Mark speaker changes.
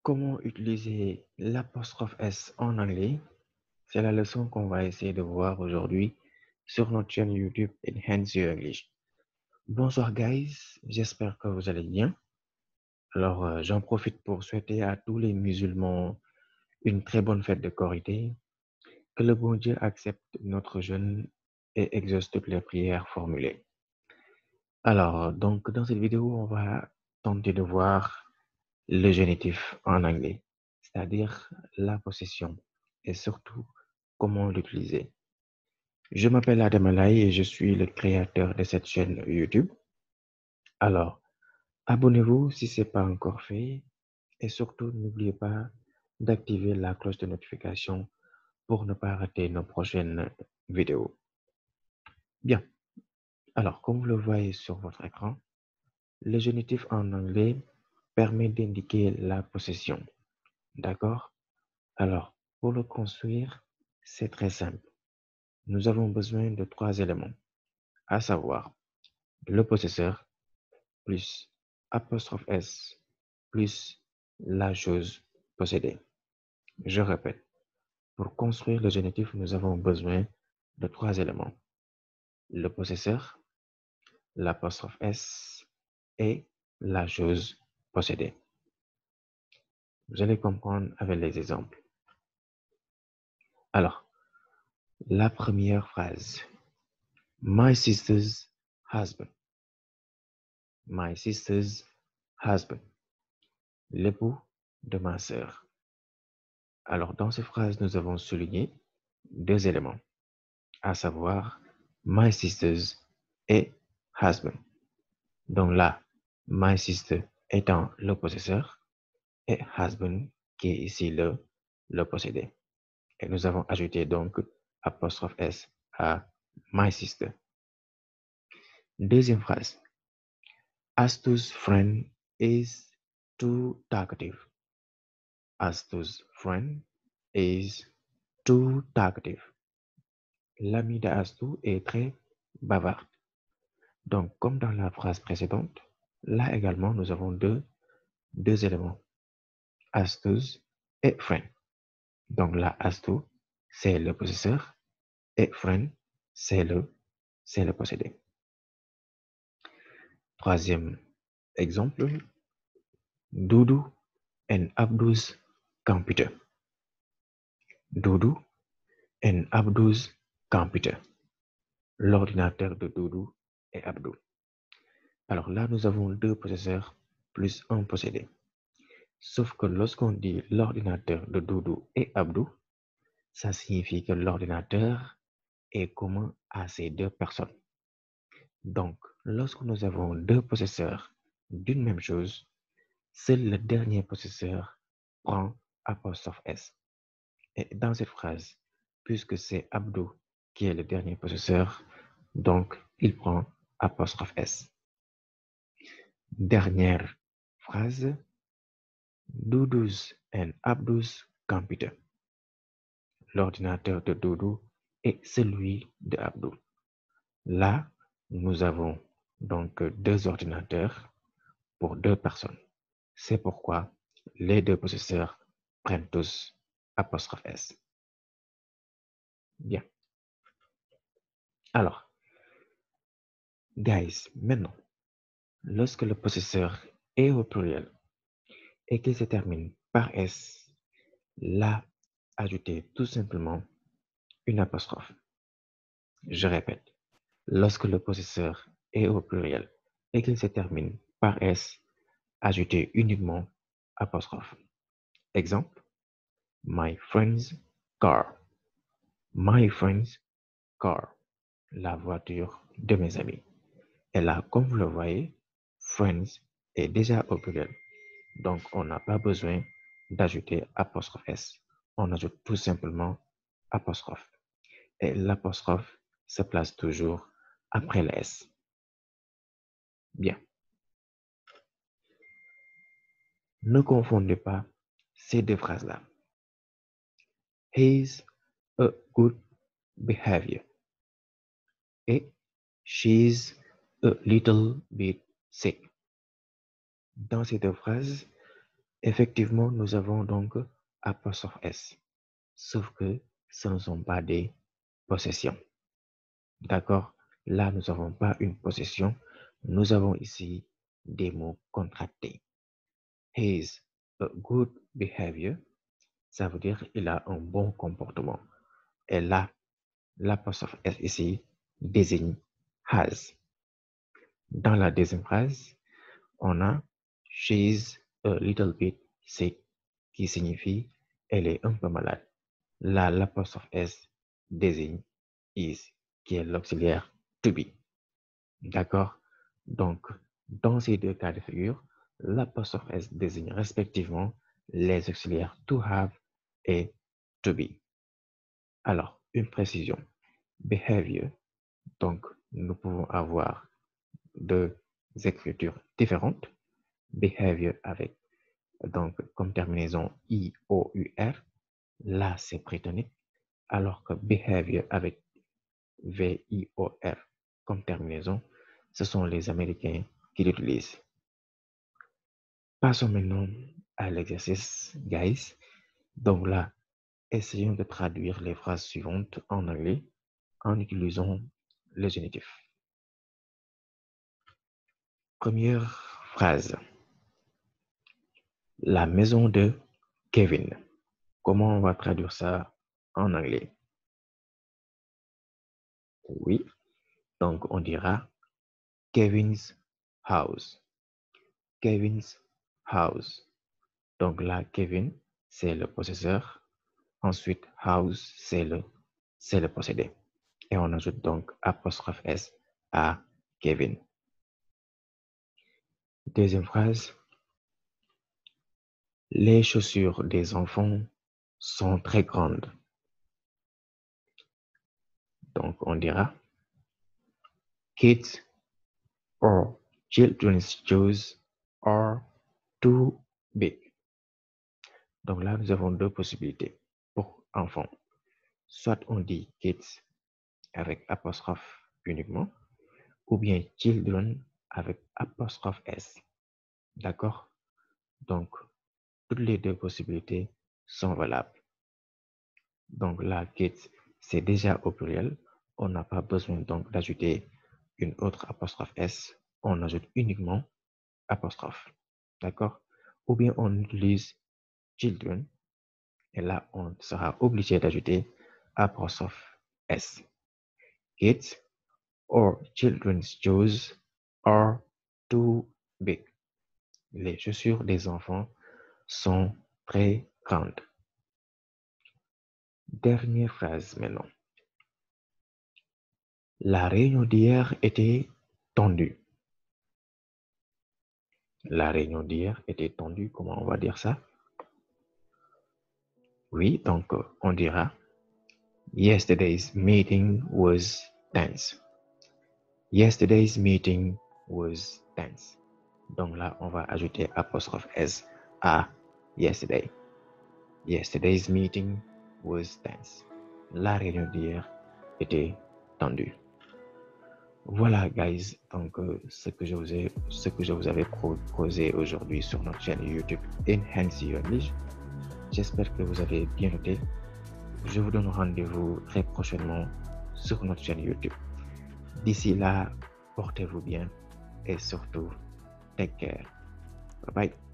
Speaker 1: Comment utiliser l'apostrophe S en anglais? C'est la leçon qu'on va essayer de voir aujourd'hui sur notre chaîne YouTube Enhance Your English. Bonsoir guys, j'espère que vous allez bien. Alors, j'en profite pour souhaiter à tous les musulmans une très bonne fête de Korité. Que le bon Dieu accepte notre jeûne et exauce toutes les prières formulées. Alors, donc dans cette vidéo, on va tenter de voir le génitif en anglais, c'est-à-dire la possession et surtout comment l'utiliser. Je m'appelle Adam Alay et je suis le créateur de cette chaîne YouTube. Alors, abonnez-vous si ce n'est pas encore fait et surtout n'oubliez pas d'activer la cloche de notification pour ne pas rater nos prochaines vidéos. Bien, alors comme vous le voyez sur votre écran, le génitif en anglais permet d'indiquer la possession. D'accord? Alors, pour le construire, c'est très simple. Nous avons besoin de 3 éléments, à savoir le possesseur plus apostrophe S plus la chose possédée. Je répète, pour construire le génitif, nous avons besoin de 3 éléments. Le possesseur, l'apostrophe S et la chose possédée. Vous allez comprendre avec les exemples. Alors, la première phrase. My sister's husband. My sister's husband. L'époux de ma sœur. Alors, dans cette phrase, nous avons souligné 2 éléments, à savoir my sister's et husband. Donc là, my sister étant le possesseur et husband qui est ici le possédé. Et nous avons ajouté donc apostrophe S à my sister. Deuxième phrase. Astu's friend is too talkative. Astu's friend is too talkative. L'ami d'Astu est très bavarde. Donc, comme dans la phrase précédente, là également, nous avons deux éléments. Astu's et friend. Donc là, Astu, c'est le possesseur et friend, c'est le possédé. Troisième exemple. Dudu and Abdu's computer. Dudu and Abdu's computer. L'ordinateur de Dudu et Abdou. Alors là, nous avons 2 possesseurs plus un possédé. Sauf que lorsqu'on dit l'ordinateur de Doudou et Abdou, ça signifie que l'ordinateur est commun à ces 2 personnes. Donc, lorsque nous avons 2 possesseurs d'une même chose, seul le dernier possesseur prend apostrophe S. Et dans cette phrase, puisque c'est Abdou qui est le dernier possesseur, donc il prend apostrophe S. Dernière phrase, Doudou's and Abdou's computer. L'ordinateur de Doudou et celui de Abdou. Là, nous avons donc 2 ordinateurs pour 2 personnes. C'est pourquoi les 2 possesseurs prennent tous apostrophe S. Bien. Alors, guys, maintenant, lorsque le possesseur est au pluriel et qu'il se termine par S, là, ajoutez tout simplement une apostrophe. Je répète, lorsque le possesseur est au pluriel et qu'il se termine par S, ajoutez uniquement apostrophe. Exemple, my friend's car. My friend's car. La voiture de mes amis. Et là, comme vous le voyez, friends est déjà au pluriel. Donc, on n'a pas besoin d'ajouter apostrophe S. On ajoute tout simplement apostrophe. Et l'apostrophe se place toujours après le S. Bien. Ne confondez pas ces 2 phrases-là. He's a good behavior. Et she's a little bit sick. Dans ces 2 phrases, Effectivement, nous avons donc apostrophe S, sauf que ce ne sont pas des possessions. D'accord? Là, nous n'avons pas une possession. Nous avons ici des mots contractés. His a good behavior, ça veut dire il a un bon comportement. Et là, l'apostrophe S ici désigne has. Dans la deuxième phrase, on a she's a little bit sick, qui signifie elle est un peu malade. Là, l'apostrophe S désigne is, qui est l'auxiliaire to be. D'accord? Donc, dans ces deux cas de figure, l'apostrophe S désigne respectivement les auxiliaires to have et to be. Alors, une précision. Behavior. Donc, nous pouvons avoir deux écritures différentes. Behavior avec, donc, comme terminaison I-O-U-R. Là, c'est britannique. Alors que behavior avec V-I-O-R comme terminaison, ce sont les Américains qui l'utilisent. Passons maintenant à l'exercice, guys. Donc là, essayons de traduire les phrases suivantes en anglais en utilisant le génitif. Première phrase. La maison de Kevin. Comment on va traduire ça en anglais? Oui, donc on dira Kevin's house. Kevin's house. Donc là, Kevin, c'est le possesseur. Ensuite, house, c'est le possédé. Et on ajoute donc apostrophe S à Kevin. Deuxième phrase. Les chaussures des enfants sont très grandes. Donc, on dira kids or children's shoes are too big. Donc là, nous avons deux possibilités pour enfants. Soit on dit kids avec apostrophe uniquement, ou bien children avec apostrophe S. D'accord? Donc, toutes les deux possibilités sont valables. Donc là, kids, c'est déjà au pluriel. On n'a pas besoin donc d'ajouter une autre apostrophe S. On ajoute uniquement apostrophe. D'accord? Ou bien on utilise children. Et là, on sera obligé d'ajouter apostrophe S. Kids or children's shoes are too big. Les chaussures des enfants sont très grandes. Dernière phrase maintenant. La réunion d'hier était tendue. La réunion d'hier était tendue. Comment on va dire ça? Oui, donc on dira Yesterday's meeting was tense. Yesterday's meeting was tense. Donc là, on va ajouter apostrophe S à yesterday. Yesterday's meeting was tense. La réunion d'hier était tendue. Voilà, guys, donc ce que je vous avais proposé aujourd'hui sur notre chaîne YouTube Enhance Your English. J'espère que vous avez bien noté. Je vous donne rendez-vous très prochainement sur notre chaîne YouTube. D'ici là, portez-vous bien et surtout, take care. Bye bye.